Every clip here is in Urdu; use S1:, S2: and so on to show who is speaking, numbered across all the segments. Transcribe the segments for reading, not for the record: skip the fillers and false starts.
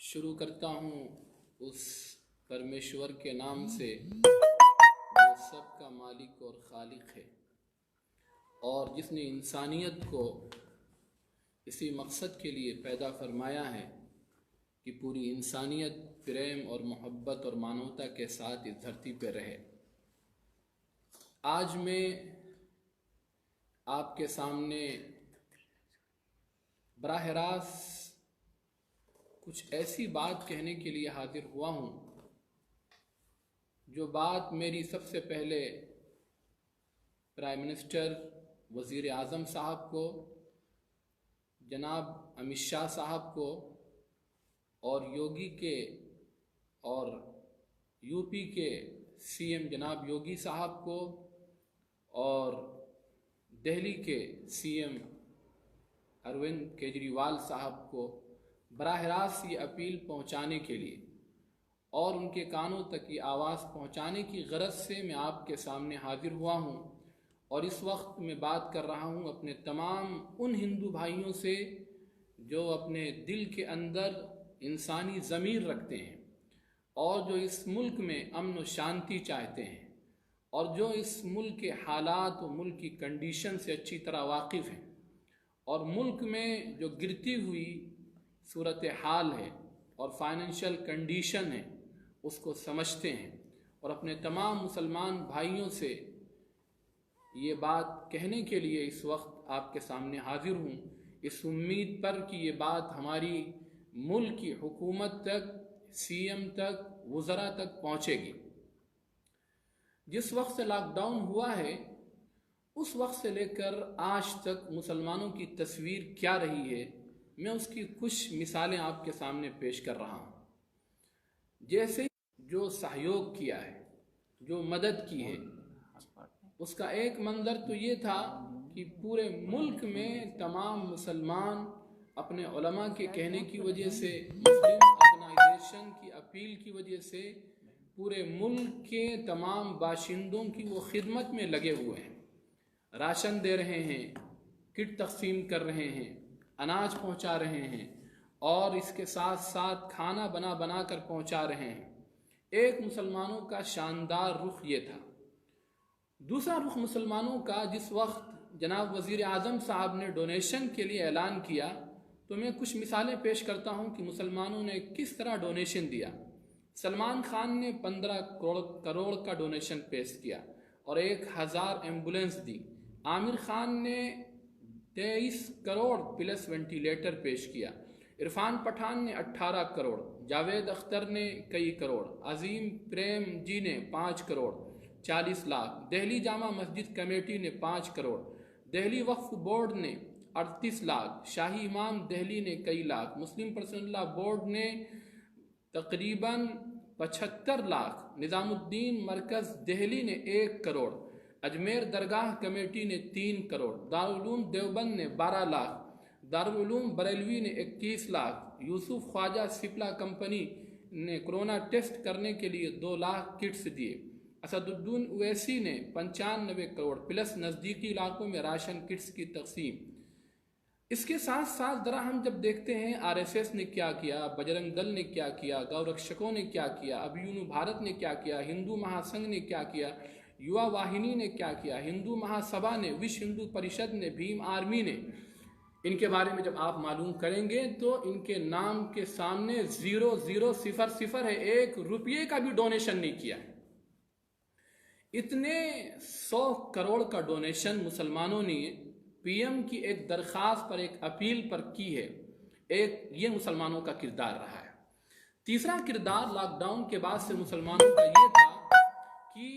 S1: شروع کرتا ہوں اس پرمیشور کے نام سے جو سب کا مالک اور خالق ہے، اور جس نے انسانیت کو اسی مقصد کے لیے پیدا فرمایا ہے کہ پوری انسانیت پریم اور محبت اور مانوتا کے ساتھ اس دھرتی پہ رہے۔ آج میں آپ کے سامنے براہ راست کچھ ایسی بات کہنے کے لیے حاضر ہوا ہوں جو بات میری سب سے پہلے پرائم منسٹر، وزیر اعظم صاحب کو، جناب امت شاہ صاحب کو اور یوگی کے اور یو پی کے سی ایم جناب یوگی صاحب کو اور دہلی کے سی ایم اروند کیجریوال صاحب کو براہ راست یہ اپیل پہنچانے کے لیے اور ان کے کانوں تک یہ آواز پہنچانے کی غرض سے میں آپ کے سامنے حاضر ہوا ہوں، اور اس وقت میں بات کر رہا ہوں اپنے تمام ان ہندو بھائیوں سے جو اپنے دل کے اندر انسانی ضمیر رکھتے ہیں اور جو اس ملک میں امن و شانتی چاہتے ہیں اور جو اس ملک کے حالات و ملک کی کنڈیشن سے اچھی طرح واقف ہیں اور ملک میں جو گرتی ہوئی صورتحال ہے اور فائنینشیل کنڈیشن ہے اس کو سمجھتے ہیں، اور اپنے تمام مسلمان بھائیوں سے یہ بات کہنے کے لیے اس وقت آپ کے سامنے حاضر ہوں، اس امید پر کہ یہ بات ہماری ملک کی حکومت تک، سی ایم تک، وزراء تک پہنچے گی۔ جس وقت سے لاک ڈاؤن ہوا ہے اس وقت سے لے کر آج تک مسلمانوں کی تصویر کیا رہی ہے، میں اس کی کچھ مثالیں آپ کے سامنے پیش کر رہا ہوں۔ جیسے جو سہیوگ کیا ہے، جو مدد کی ہے، اس کا ایک منظر تو یہ تھا کہ پورے ملک میں تمام مسلمان اپنے علماء کے کہنے کی وجہ سے، مسلم آرگنائزیشن کی اپیل کی وجہ سے پورے ملک کے تمام باشندوں کی وہ خدمت میں لگے ہوئے ہیں، راشن دے رہے ہیں، کٹ تقسیم کر رہے ہیں، اناج پہنچا رہے ہیں، اور اس کے ساتھ ساتھ کھانا بنا کر پہنچا رہے ہیں۔ ایک مسلمانوں کا شاندار رخ یہ تھا۔ دوسرا رخ مسلمانوں کا، جس وقت جناب وزیر اعظم صاحب نے ڈونیشن کے لیے اعلان کیا تو میں کچھ مثالیں پیش کرتا ہوں کہ مسلمانوں نے کس طرح ڈونیشن دیا۔ سلمان خان نے 15 کروڑ کا ڈونیشن پیش کیا اور 1000 ایمبولینس دی۔ عامر خان نے 23 کروڑ پلس وینٹیلیٹر پیش کیا۔ عرفان پٹھان نے 18 کروڑ، جاوید اختر نے کئی کروڑ، عظیم پریم جی نے 5 کروڑ 40 لاکھ، دہلی جامع مسجد کمیٹی نے 5 کروڑ، دہلی وقف بورڈ نے 38 لاکھ، شاہی امام دہلی نے کئی لاکھ، مسلم پرسنل لا بورڈ نے تقریباً 75 لاکھ، نظام الدین مرکز دہلی نے 1 کروڑ، اجمیر درگاہ کمیٹی نے 3 کروڑ، دارالعلوم دیوبند نے 12 لاکھ، دارالعلوم بریلوی نے 21 لاکھ، یوسف خواجہ سپلا کمپنی نے کرونا ٹیسٹ کرنے کے لیے 2 لاکھ کٹس دیے، اسد الدین اویسی نے 95 کروڑ پلس نزدیکی علاقوں میں راشن کٹس کی تقسیم۔ اس کے ساتھ ساتھ ذرا ہم جب دیکھتے ہیں آر ایس ایس نے کیا کیا، بجرنگ دل نے کیا کیا، گو رکشکوں نے کیا کیا، ابھیونو بھارت نے کیا کیا، ہندو مہا سنگھ نے کیا کیا، یوا واہنی نے کیا کیا، ہندو مہا سبھا نے، وشو ہندو پریشد نے، بھیم آرمی نے، ان کے بارے میں جب آپ معلوم کریں گے تو ان کے نام کے سامنے 0000 ہے، 1 روپیے کا بھی ڈونیشن نہیں کیا ہے۔ اتنے 100 کروڑ کا ڈونیشن مسلمانوں نے پی ایم کی ایک درخواست پر، ایک اپیل پر کی ہے۔ یہ مسلمانوں کا کردار رہا ہے۔ تیسرا کردار لاک ڈاؤن کے بعد سے مسلمانوں کا یہ تھا کہ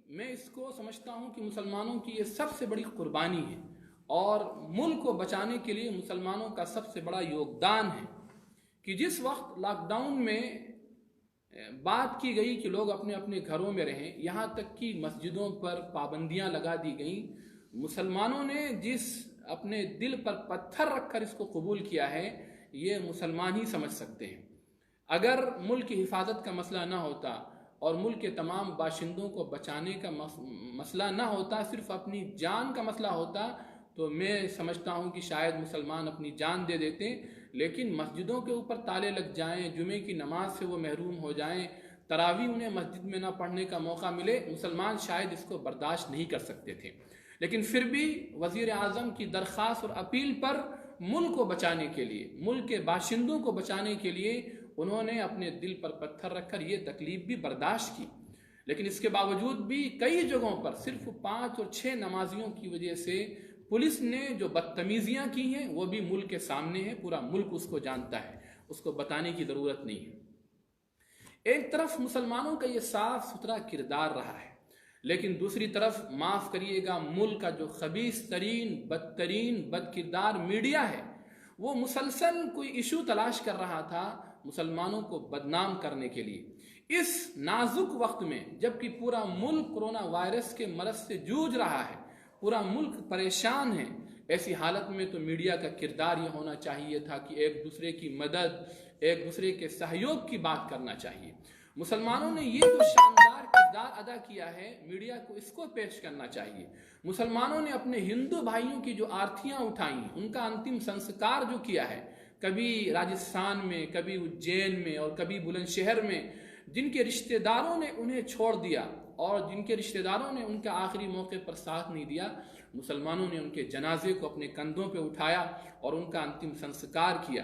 S1: میں اس کو سمجھتا ہوں کہ مسلمانوں کی یہ سب سے بڑی قربانی ہے اور ملک کو بچانے کے لیے مسلمانوں کا سب سے بڑا یوگدان ہے کہ جس وقت لاک ڈاؤن میں بات کی گئی کہ لوگ اپنے اپنے گھروں میں رہیں، یہاں تک کہ مسجدوں پر پابندیاں لگا دی گئیں، مسلمانوں نے جس اپنے دل پر پتھر رکھ کر اس کو قبول کیا ہے یہ مسلمان ہی سمجھ سکتے ہیں۔ اگر ملک کی حفاظت کا مسئلہ نہ ہوتا اور ملک کے تمام باشندوں کو بچانے کا مسئلہ نہ ہوتا، صرف اپنی جان کا مسئلہ ہوتا، تو میں سمجھتا ہوں کہ شاید مسلمان اپنی جان دے دیتے، لیکن مسجدوں کے اوپر تالے لگ جائیں، جمعے کی نماز سے وہ محروم ہو جائیں، تراویح انہیں مسجد میں نہ پڑھنے کا موقع ملے، مسلمان شاید اس کو برداشت نہیں کر سکتے تھے۔ لیکن پھر بھی وزیر اعظم کی درخواست اور اپیل پر ملک کو بچانے کے لیے، ملک کے باشندوں کو بچانے کے لیے انہوں نے اپنے دل پر پتھر رکھ کر یہ تکلیف بھی برداشت کی۔ لیکن اس کے باوجود بھی کئی جگہوں پر صرف 5 اور 6 نمازیوں کی وجہ سے پولیس نے جو بدتمیزیاں کی ہیں وہ بھی ملک کے سامنے ہے، پورا ملک اس کو جانتا ہے، اس کو بتانے کی ضرورت نہیں ہے۔ ایک طرف مسلمانوں کا یہ صاف ستھرا کردار رہا ہے، لیکن دوسری طرف معاف کریے گا ملک کا جو خبیث ترین بدترین بد کردار میڈیا ہے، وہ مسلسل کوئی ایشو تلاش کر رہا تھا مسلمانوں کو بدنام کرنے کے لیے۔ اس نازک وقت میں جبکہ پورا ملک کرونا وائرس کے مرض سے جوجھ رہا ہے، پورا ملک پریشان ہے، ایسی حالت میں تو میڈیا کا کردار یہ ہونا چاہیے تھا کہ ایک دوسرے کی مدد، ایک دوسرے کے سہیوگ کی بات کرنا چاہیے۔ مسلمانوں نے یہ جو شاندار کردار ادا کیا ہے، میڈیا کو اس کو پیش کرنا چاہیے۔ مسلمانوں نے اپنے ہندو بھائیوں کی جو آرتیاں اٹھائیں، ان کا انتم سنسکار جو کیا ہے، کبھی راجستھان میں، کبھی اجین میں اور کبھی بلند شہر میں، جن کے رشتہ داروں نے انہیں چھوڑ دیا اور جن کے رشتہ داروں نے ان کا آخری موقع پر ساتھ نہیں دیا، مسلمانوں نے ان کے جنازے کو اپنے کندھوں پہ اٹھایا اور ان کا انتم سنسکار کیا۔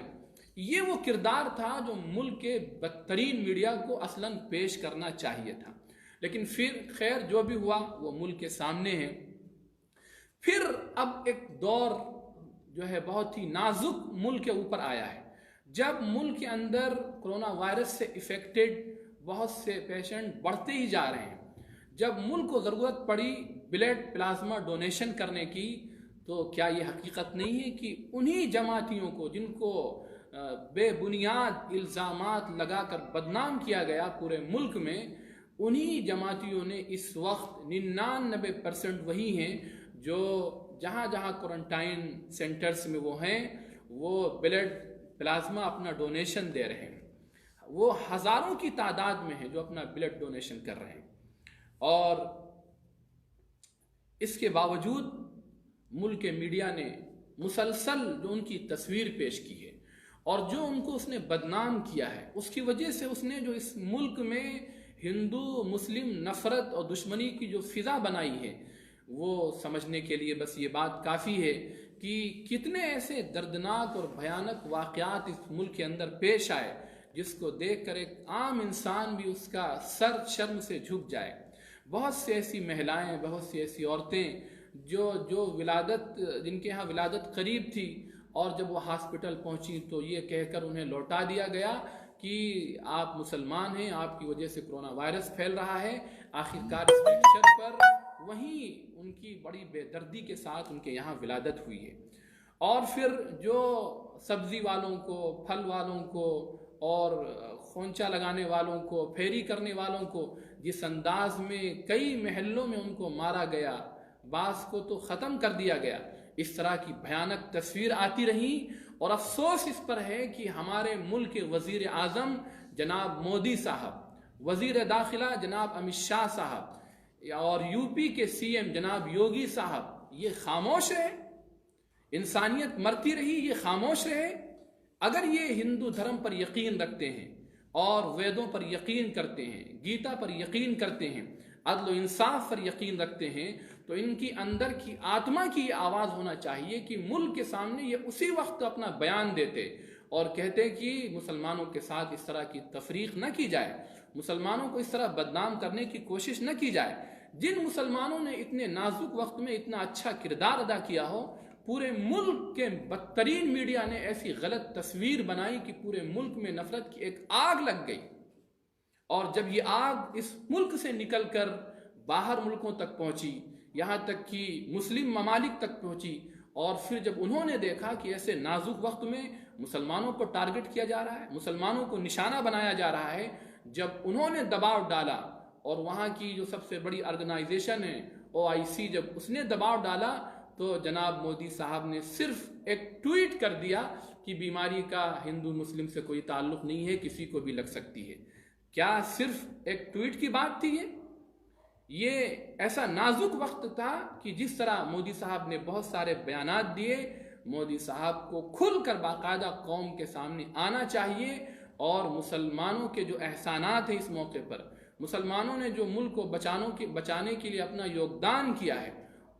S1: یہ وہ کردار تھا جو ملک کے بدترین میڈیا کو اصلاً پیش کرنا چاہیے تھا، لیکن پھر خیر جو بھی ہوا وہ ملک کے سامنے ہے۔ پھر اب ایک دور جو ہے بہت ہی نازک ملک کے اوپر آیا ہے، جب ملک کے اندر کرونا وائرس سے افیکٹڈ بہت سے پیشنٹ بڑھتے ہی جا رہے ہیں، جب ملک کو ضرورت پڑی بلڈ پلازما ڈونیشن کرنے کی، تو کیا یہ حقیقت نہیں ہے کہ انہی جماعتیوں کو جن کو بے بنیاد الزامات لگا کر بدنام کیا گیا پورے ملک میں، انہی جماعتیوں نے اس وقت 99% وہی ہیں جو جہاں جہاں کوارنٹائن سینٹرز میں وہ ہیں، وہ بلڈ پلازما اپنا ڈونیشن دے رہے ہیں۔ وہ ہزاروں کی تعداد میں ہیں جو اپنا بلڈ ڈونیشن کر رہے ہیں، اور اس کے باوجود ملک کے میڈیا نے مسلسل جو ان کی تصویر پیش کی ہے اور جو ان کو اس نے بدنام کیا ہے، اس کی وجہ سے اس نے جو اس ملک میں ہندو مسلم نفرت اور دشمنی کی جو فضا بنائی ہے، وہ سمجھنے کے لیے بس یہ بات کافی ہے کہ کتنے ایسے دردناک اور بھیانک واقعات اس ملک کے اندر پیش آئے جس کو دیکھ کر ایک عام انسان بھی اس کا سر شرم سے جھک جائے۔ بہت سی ایسی مہلائیں، بہت سی ایسی عورتیں جو ولادت، جن کے ہاں ولادت قریب تھی، اور جب وہ ہاسپٹل پہنچی تو یہ کہہ کر انہیں لوٹا دیا گیا کہ آپ مسلمان ہیں، آپ کی وجہ سے کرونا وائرس پھیل رہا ہے۔ آخرکار اس محشر پر وہیں ان کی بڑی بے دردی کے ساتھ ان کے یہاں ولادت ہوئی ہے۔ اور پھر جو سبزی والوں کو، پھل والوں کو اور خونچا لگانے والوں کو، پھیری کرنے والوں کو جس انداز میں کئی محلوں میں ان کو مارا گیا، بعض کو تو ختم کر دیا گیا، اس طرح کی بھیانک تصویر آتی رہی۔ اور افسوس اس پر ہے کہ ہمارے ملک کے وزیر اعظم جناب مودی صاحب، وزیر داخلہ جناب امت شاہ صاحب اور یو پی کے سی ایم جناب یوگی صاحب یہ خاموش رہے، انسانیت مرتی رہی، یہ خاموش رہے۔ اگر یہ ہندو دھرم پر یقین رکھتے ہیں اور ویدوں پر یقین کرتے ہیں، گیتا پر یقین کرتے ہیں، عدل و انصاف پر یقین رکھتے ہیں، تو ان کی اندر کی آتما کی یہ آواز ہونا چاہیے کہ ملک کے سامنے یہ اسی وقت اپنا بیان دیتے اور کہتے کہ مسلمانوں کے ساتھ اس طرح کی تفریق نہ کی جائے، مسلمانوں کو اس طرح بدنام کرنے کی کوشش نہ کی جائے۔ جن مسلمانوں نے اتنے نازک وقت میں اتنا اچھا کردار ادا کیا ہو، پورے ملک کے بدترین میڈیا نے ایسی غلط تصویر بنائی کہ پورے ملک میں نفرت کی ایک آگ لگ گئی، اور جب یہ آگ اس ملک سے نکل کر باہر ملکوں تک پہنچی، یہاں تک کہ مسلم ممالک تک پہنچی، اور پھر جب انہوں نے دیکھا کہ ایسے نازک وقت میں مسلمانوں کو ٹارگٹ کیا جا رہا ہے، مسلمانوں کو نشانہ بنایا جا رہا ہے، جب انہوں نے دباؤ ڈالا، اور وہاں کی جو سب سے بڑی آرگنائزیشن ہے OIC، جب اس نے دباؤ ڈالا، تو جناب مودی صاحب نے صرف ایک ٹویٹ کر دیا کہ بیماری کا ہندو مسلم سے کوئی تعلق نہیں ہے، کسی کو بھی لگ سکتی ہے۔ کیا صرف ایک ٹویٹ کی بات تھی؟ یہ ایسا نازک وقت تھا کہ جس طرح مودی صاحب نے بہت سارے بیانات دیے، مودی صاحب کو کھل کر باقاعدہ قوم کے سامنے آنا چاہیے اور مسلمانوں کے جو احسانات ہیں اس موقع پر، مسلمانوں نے جو ملک کو بچانے کے لیے اپنا یوگدان کیا ہے،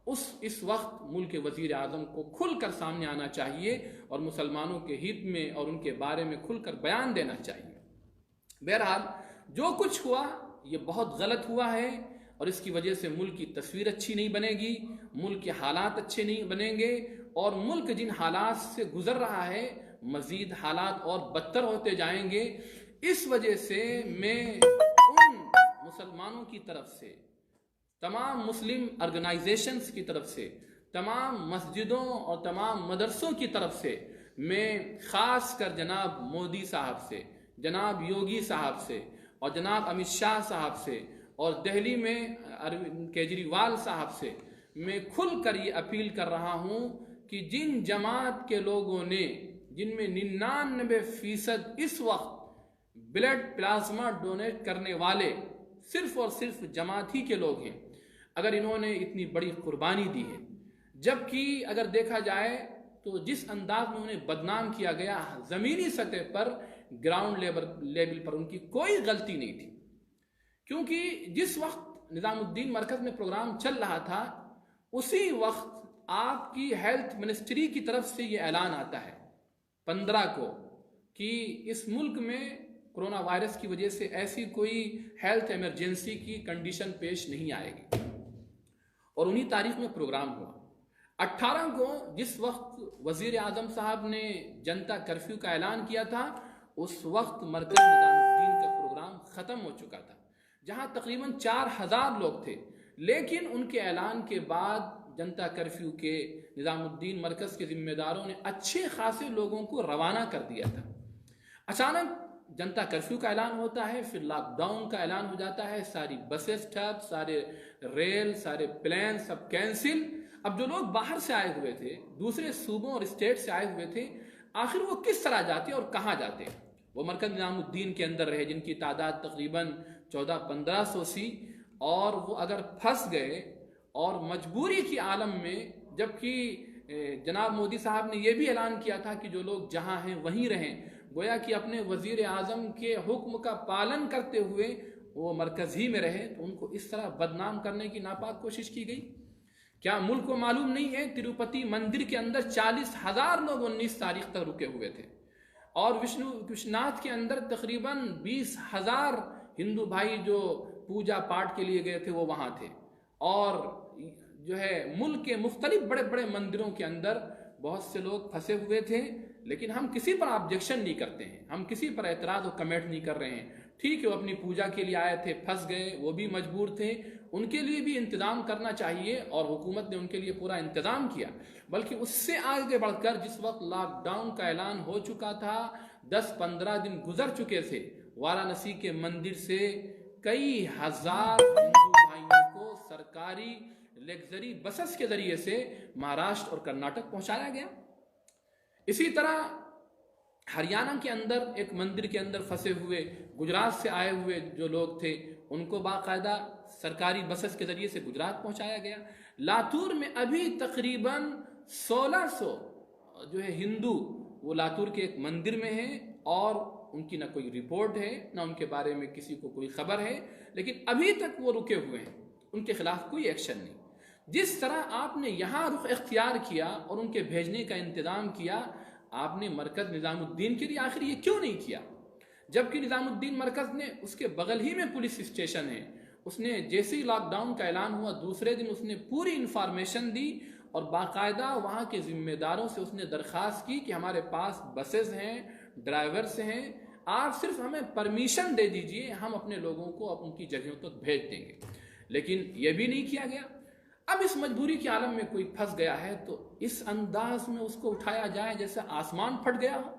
S1: اس وقت ملک کے وزیر اعظم کو کھل کر سامنے آنا چاہیے اور مسلمانوں کے ہت میں اور ان کے بارے میں کھل کر بیان دینا چاہیے۔ بہرحال جو کچھ ہوا یہ بہت غلط ہوا ہے اور اس کی وجہ سے ملک کی تصویر اچھی نہیں بنے گی، ملک کے حالات اچھے نہیں بنیں گے، اور ملک جن حالات سے گزر رہا ہے مزید حالات اور بدتر ہوتے جائیں گے۔ اس وجہ سے میں ان مسلمانوں کی طرف سے، تمام مسلم آرگنائزیشنز کی طرف سے، تمام مسجدوں اور تمام مدرسوں کی طرف سے میں خاص کر جناب مودی صاحب سے، جناب یوگی صاحب سے اور جناب امت شاہ صاحب سے اور دہلی میں کیجریوال صاحب سے میں کھل کر یہ اپیل کر رہا ہوں کہ جن جماعت کے لوگوں نے، جن میں 99% اس وقت بلڈ پلازما ڈونیٹ کرنے والے صرف اور صرف جماعت ہی کے لوگ ہیں، اگر انہوں نے اتنی بڑی قربانی دی ہے، جبکہ اگر دیکھا جائے تو جس انداز میں انہیں بدنام کیا گیا زمینی سطح پر، گراؤنڈ لیول پر ان کی کوئی غلطی نہیں تھی، کیونکہ جس وقت نظام الدین مرکز میں پروگرام چل رہا تھا اسی وقت آپ کی ہیلتھ منسٹری کی طرف سے یہ اعلان آتا ہے 15 کو کہ اس ملک میں کرونا وائرس کی وجہ سے ایسی کوئی ہیلتھ ایمرجنسی کی کنڈیشن پیش نہیں آئے گی، اور انہی تاریخ میں پروگرام ہوا۔ 18 کو جس وقت وزیر اعظم صاحب نے جنتا کرفیو کا اعلان کیا تھا اس وقت مرکز نظام الدین کا پروگرام ختم ہو چکا تھا، جہاں تقریباً 4000 لوگ تھے، لیکن ان کے اعلان کے بعد جنتا کرفیو کے نظام الدین مرکز کے ذمہ داروں نے اچھے خاصے لوگوں کو روانہ کر دیا تھا۔ اچانک جنتا کرفیو کا اعلان ہوتا ہے، پھر لاک ڈاؤن کا اعلان ہو جاتا ہے، ساری بسیں ٹھپ، سارے ریل، سارے پلین سب کینسل۔ اب جو لوگ باہر سے آئے ہوئے تھے، دوسرے صوبوں اور اسٹیٹ سے آئے ہوئے تھے، آخر وہ کس طرح جاتے اور کہاں جاتے؟ وہ مرکز نظام الدین کے اندر رہے، جن کی تعداد تقریباً 1400-1500 سی، اور وہ اگر پھنس گئے اور مجبوری کی عالم میں، جبکہ جناب مودی صاحب نے یہ بھی اعلان کیا تھا کہ جو لوگ جہاں ہیں وہیں رہیں، گویا کہ اپنے وزیر اعظم کے حکم کا پالن کرتے ہوئے وہ مرکز ہی میں رہے، تو ان کو اس طرح بدنام کرنے کی ناپاک کوشش کی گئی۔ کیا ملک کو معلوم نہیں ہے تروپتی مندر کے اندر 40,000 لوگ 19 تاریخ تک رکے ہوئے تھے، اور وشناتھ کے اندر تقریباً 20,000 ہندو بھائی جو پوجا پاٹ کے لیے گئے تھے وہ وہاں تھے، اور جو ہے ملک کے مختلف بڑے بڑے مندروں کے اندر بہت سے لوگ پھنسے ہوئے تھے، لیکن ہم کسی پر آبجیکشن نہیں کرتے ہیں، ہم کسی پر اعتراض و کمنٹ نہیں کر رہے ہیں۔ ٹھیک ہے، وہ اپنی پوجا کے لیے آئے تھے، پھنس گئے، وہ بھی مجبور تھے، ان کے لیے بھی انتظام کرنا چاہیے، اور حکومت نے ان کے لیے پورا انتظام کیا۔ بلکہ اس سے آگے بڑھ کر جس وقت لاک ڈاؤن کا اعلان ہو چکا تھا، 10-15 دن گزر چکے تھے، وارانسی کے مندر سے کئی ہزار ہندو بھائیوں کو سرکاری لیگزری بسز کے ذریعے سے مہاراشٹر اور کرناٹک پہنچایا گیا۔ اسی طرح ہریانہ کے اندر ایک مندر کے اندر پھنسے ہوئے گجرات سے آئے ہوئے جو لوگ تھے ان کو باقاعدہ سرکاری بسز کے ذریعے سے گجرات پہنچایا گیا۔ لاتور میں ابھی تقریباً 1600 جو ہے ہندو وہ لاتور کے ایک مندر میں ہیں، اور ان کی نہ کوئی رپورٹ ہے، نہ ان کے بارے میں کسی کو کوئی خبر ہے، لیکن ابھی تک وہ رکے ہوئے ہیں، ان کے خلاف کوئی ایکشن نہیں۔ جس طرح آپ نے یہاں رخ اختیار کیا اور ان کے بھیجنے کا انتظام کیا، آپ نے مرکز نظام الدین کے لیے آخر یہ کیوں نہیں کیا؟ جبکہ نظام الدین مرکز نے اس کے بغل ہی میں پولیس اسٹیشن ہے، اس نے جیسے ہی لاک ڈاؤن کا اعلان ہوا دوسرے دن اس نے پوری انفارمیشن دی، اور باقاعدہ وہاں کے ذمہ داروں سے اس نے درخواست کی کہ ہمارے پاس بسز ہیں، ڈرائیورز ہیں، آپ صرف ہمیں پرمیشن دے دیجئے، ہم اپنے لوگوں کو ان کی جگہوں تک بھیج دیں گے، لیکن یہ بھی نہیں کیا گیا۔ اب اس مجبوری کے عالم میں کوئی پھنس گیا ہے تو اس انداز میں اس کو اٹھایا جائے جیسے آسمان پھٹ گیا ہو،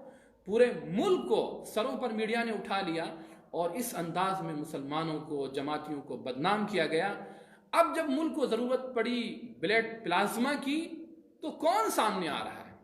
S1: پورے ملک کو سروں پر میڈیا نے اٹھا لیا، اور اس انداز میں مسلمانوں کو، جماعتیوں کو بدنام کیا گیا۔ اب جب ملک کو ضرورت پڑی بلڈ پلازما کی تو کون سامنے آ رہا ہے؟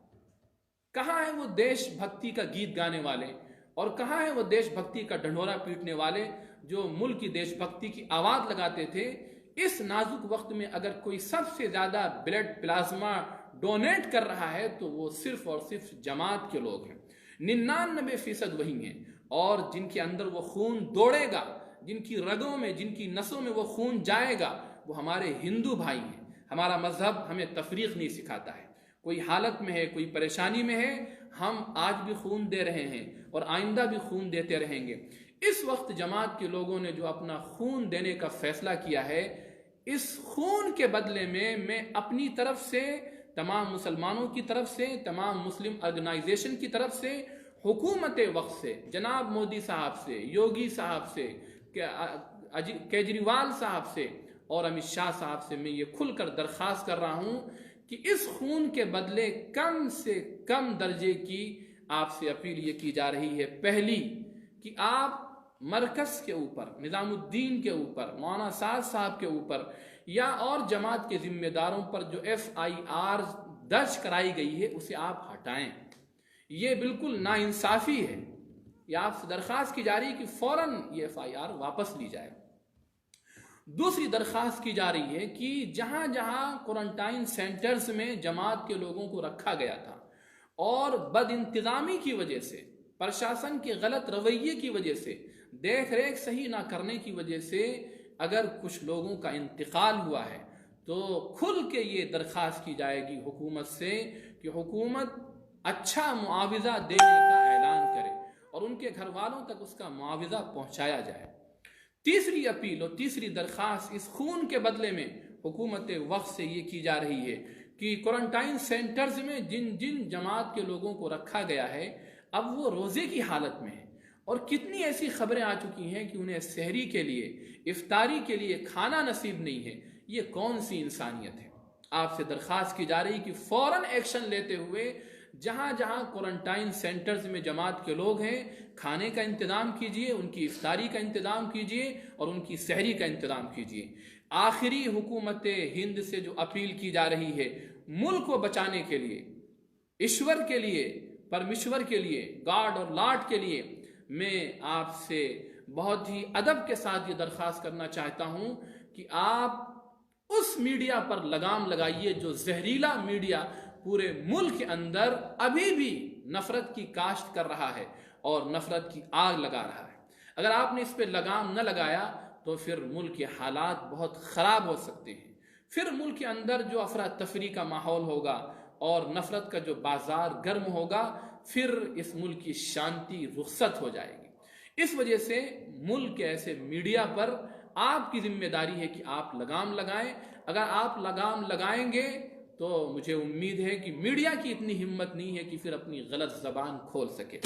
S1: کہاں ہے وہ دیش بھکتی کا گیت گانے والے، اور کہاں ہے وہ دیش بھکتی کا ڈھنڈورا پیٹنے والے جو ملک کی دیش بھکتی کی آواز لگاتے تھے؟ اس نازک وقت میں اگر کوئی سب سے زیادہ بلڈ پلازما ڈونیٹ کر رہا ہے تو وہ صرف اور صرف جماعت کے لوگ ہیں، 99% وہی ہیں، اور جن کے اندر وہ خون دوڑے گا، جن کی رگوں میں، جن کی نسوں میں وہ خون جائے گا، وہ ہمارے ہندو بھائی ہیں۔ ہمارا مذہب ہمیں تفریق نہیں سکھاتا ہے، کوئی حالت میں ہے، کوئی پریشانی میں ہے، ہم آج بھی خون دے رہے ہیں اور آئندہ بھی خون دیتے رہیں گے۔ اس وقت جماعت کے لوگوں نے جو اپنا خون دینے کا فیصلہ کیا ہے، اس خون کے بدلے میں اپنی طرف سے، تمام مسلمانوں کی طرف سے، تمام مسلم آرگنائزیشن کی طرف سے، حکومت وقت سے، جناب مودی صاحب سے، یوگی صاحب سے، کیجریوال صاحب سے اور امت شاہ صاحب سے میں یہ کھل کر درخواست کر رہا ہوں کہ اس خون کے بدلے کم سے کم درجے کی آپ سے اپیل یہ کی جا رہی ہے۔ پہلی کہ آپ مرکز کے اوپر، نظام الدین کے اوپر، مولانا سعد صاحب کے اوپر یا اور جماعت کے ذمہ داروں پر جو FIR درج کرائی گئی ہے اسے آپ ہٹائیں۔ یہ بالکل ناانصافی ہے۔ یہ آپ سے درخواست کی جا رہی ہے کہ فوراً یہ FIR واپس لی جائے۔ دوسری درخواست کی جا رہی ہے کہ جہاں جہاں کوارنٹائن سینٹرز میں جماعت کے لوگوں کو رکھا گیا تھا اور بد انتظامی کی وجہ سے، پرشاسن کے غلط رویے کی وجہ سے، دیکھ ریکھ صحیح نہ کرنے کی وجہ سے اگر کچھ لوگوں کا انتقال ہوا ہے تو کھل کے یہ درخواست کی جائے گی حکومت سے کہ حکومت اچھا معاوضہ دینے کا اعلان کرے اور ان کے گھر والوں تک اس کا معاوضہ پہنچایا جائے۔ تیسری اپیل اور تیسری درخواست اس خون کے بدلے میں حکومت وقت سے یہ کی جا رہی ہے کہ کوارنٹائن سینٹرز میں جن جن جماعت کے لوگوں کو رکھا گیا ہے اب وہ روزے کی حالت میں ہے، اور کتنی ایسی خبریں آ چکی ہیں کہ انہیں سحری کے لیے، افطاری کے لیے کھانا نصیب نہیں ہے۔ یہ کون سی انسانیت ہے؟ آپ سے درخواست کی جا رہی کہ فوراً ایکشن لیتے ہوئے جہاں جہاں کوارنٹائن سینٹرز میں جماعت کے لوگ ہیں، کھانے کا انتظام کیجئے، ان کی افطاری کا انتظام کیجئے اور ان کی سحری کا انتظام کیجئے۔ آخری حکومت ہند سے جو اپیل کی جا رہی ہے، ملک کو بچانے کے لیے، ایشور کے لیے، پرمیشور کے لیے، گاڈ اور لاڈ کے لیے، میں آپ سے بہت ہی ادب کے ساتھ یہ درخواست کرنا چاہتا ہوں کہ آپ اس میڈیا پر لگام لگائیے جو زہریلا میڈیا پورے ملک کے اندر ابھی بھی نفرت کی کاشت کر رہا ہے اور نفرت کی آگ لگا رہا ہے۔ اگر آپ نے اس پہ لگام نہ لگایا تو پھر ملک کے حالات بہت خراب ہو سکتے ہیں، پھر ملک کے اندر جو افراتفری کا ماحول ہوگا اور نفرت کا جو بازار گرم ہوگا، پھر اس ملک کی شانتی رخصت ہو جائے گی۔ اس وجہ سے ملک کے ایسے میڈیا پر آپ کی ذمہ داری ہے کہ آپ لگام لگائیں۔ اگر آپ لگام لگائیں گے تو مجھے امید ہے کہ میڈیا کی اتنی ہمت نہیں ہے کہ پھر اپنی غلط زبان کھول سکے۔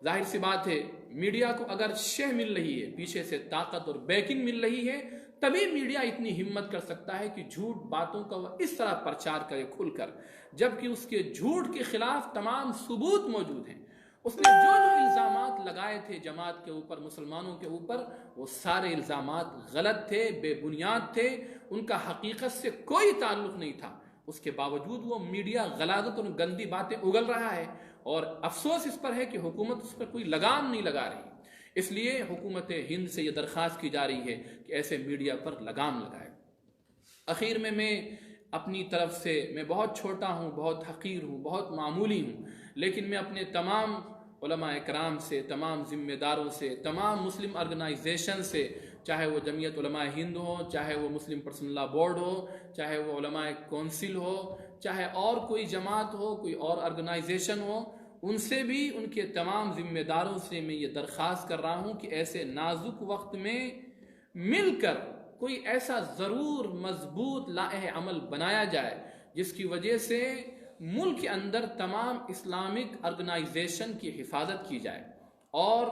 S1: ظاہر سی بات ہے، میڈیا کو اگر شہ مل رہی ہے، پیچھے سے طاقت اور بیکنگ مل رہی ہے، تبھی میڈیا اتنی ہمت کر سکتا ہے کہ جھوٹ باتوں کا وہ اس طرح پرچار کرے کھل کر، جبکہ اس کے جھوٹ کے خلاف تمام ثبوت موجود ہیں۔ اس نے جو جو الزامات لگائے تھے جماعت کے اوپر، مسلمانوں کے اوپر، وہ سارے الزامات غلط تھے، بے بنیاد تھے، ان کا حقیقت سے کوئی تعلق نہیں تھا۔ اس کے باوجود وہ میڈیا غلاظت اور گندی باتیں اگل رہا ہے، اور افسوس اس پر ہے کہ حکومت اس پر کوئی لگام نہیں لگا رہی۔ اس لیے حکومت ہند سے یہ درخواست کی جا رہی ہے کہ ایسے میڈیا پر لگام لگائے۔ اخیر میں اپنی طرف سے، میں بہت چھوٹا ہوں، بہت حقیر ہوں، بہت معمولی ہوں، لیکن میں اپنے تمام علماء اکرام سے، تمام ذمہ داروں سے، تمام مسلم آرگنائزیشن سے، چاہے وہ جمعیت علماء ہند ہو، چاہے وہ مسلم پرسنل لا بورڈ ہو، چاہے وہ علماء کونسل ہو، چاہے اور کوئی جماعت ہو، کوئی اور آرگنائزیشن ہو، ان سے بھی، ان کے تمام ذمہ داروں سے میں یہ درخواست کر رہا ہوں کہ ایسے نازک وقت میں مل کر کوئی ایسا ضرور مضبوط لائحہ عمل بنایا جائے جس کی وجہ سے ملک کے اندر تمام اسلامک آرگنائزیشن کی حفاظت کی جائے، اور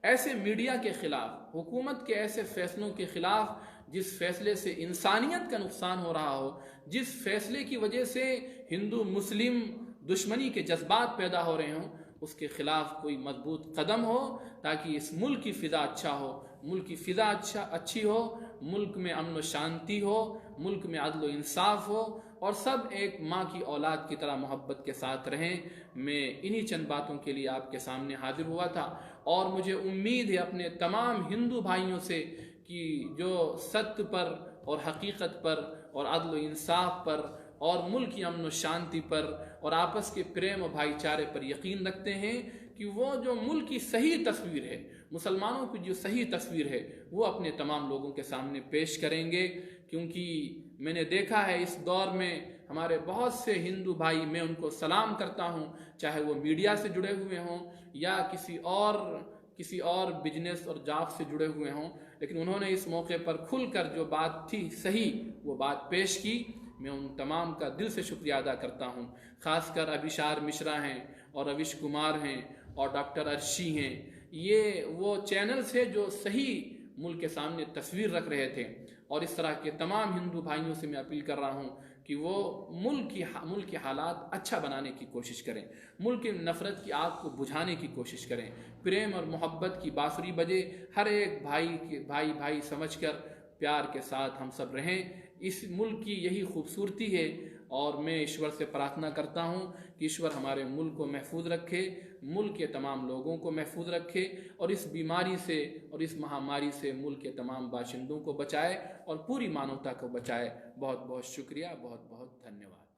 S1: ایسے میڈیا کے خلاف، حکومت کے ایسے فیصلوں کے خلاف جس فیصلے سے انسانیت کا نقصان ہو رہا ہو، جس فیصلے کی وجہ سے ہندو مسلم دشمنی کے جذبات پیدا ہو رہے ہوں، اس کے خلاف کوئی مضبوط قدم ہو تاکہ اس ملک کی فضا اچھا ہو، ملک کی فضا اچھی ہو، ملک میں امن و شانتی ہو، ملک میں عدل و انصاف ہو، اور سب ایک ماں کی اولاد کی طرح محبت کے ساتھ رہیں۔ میں انہی چند باتوں کے لیے آپ کے سامنے حاضر ہوا تھا، اور مجھے امید ہے اپنے تمام ہندو بھائیوں سے کہ جو ستیہ پر اور حقیقت پر اور عدل و انصاف پر اور ملک کی امن و شانتی پر اور آپس کے پریم و بھائی چارے پر یقین رکھتے ہیں کہ وہ جو ملک کی صحیح تصویر ہے، مسلمانوں کی جو صحیح تصویر ہے، وہ اپنے تمام لوگوں کے سامنے پیش کریں گے۔ کیونکہ میں نے دیکھا ہے اس دور میں ہمارے بہت سے ہندو بھائی، میں ان کو سلام کرتا ہوں، چاہے وہ میڈیا سے جڑے ہوئے ہوں یا کسی اور بزنس اور جاب سے جڑے ہوئے ہوں، لیکن انہوں نے اس موقع پر کھل کر جو بات تھی صحیح وہ بات پیش کی۔ میں ان تمام کا دل سے شکریہ ادا کرتا ہوں، خاص کر ابھیشار مشرا ہیں اور رویش کمار ہیں اور ڈاکٹر ارشی ہیں۔ یہ وہ چینلز ہیں جو صحیح ملک کے سامنے تصویر رکھ رہے تھے، اور اس طرح کے تمام ہندو بھائیوں سے میں اپیل کر رہا ہوں کہ وہ ملک کے حالات اچھا بنانے کی کوشش کریں، ملک کی نفرت کی آگ کو بجھانے کی کوشش کریں، پریم اور محبت کی بانسری بجے، ہر ایک بھائی سمجھ کر پیار کے ساتھ ہم سب رہیں۔ اس ملک کی یہی خوبصورتی ہے، اور میں ایشور سے پرارتھنا کرتا ہوں کہ ایشور ہمارے ملک کو محفوظ رکھے، ملک کے تمام لوگوں کو محفوظ رکھے، اور اس بیماری سے اور اس مہاماری سے ملک کے تمام باشندوں کو بچائے اور پوری مانوتا کو بچائے۔ بہت بہت شکریہ، بہت بہت دھنیہ واد۔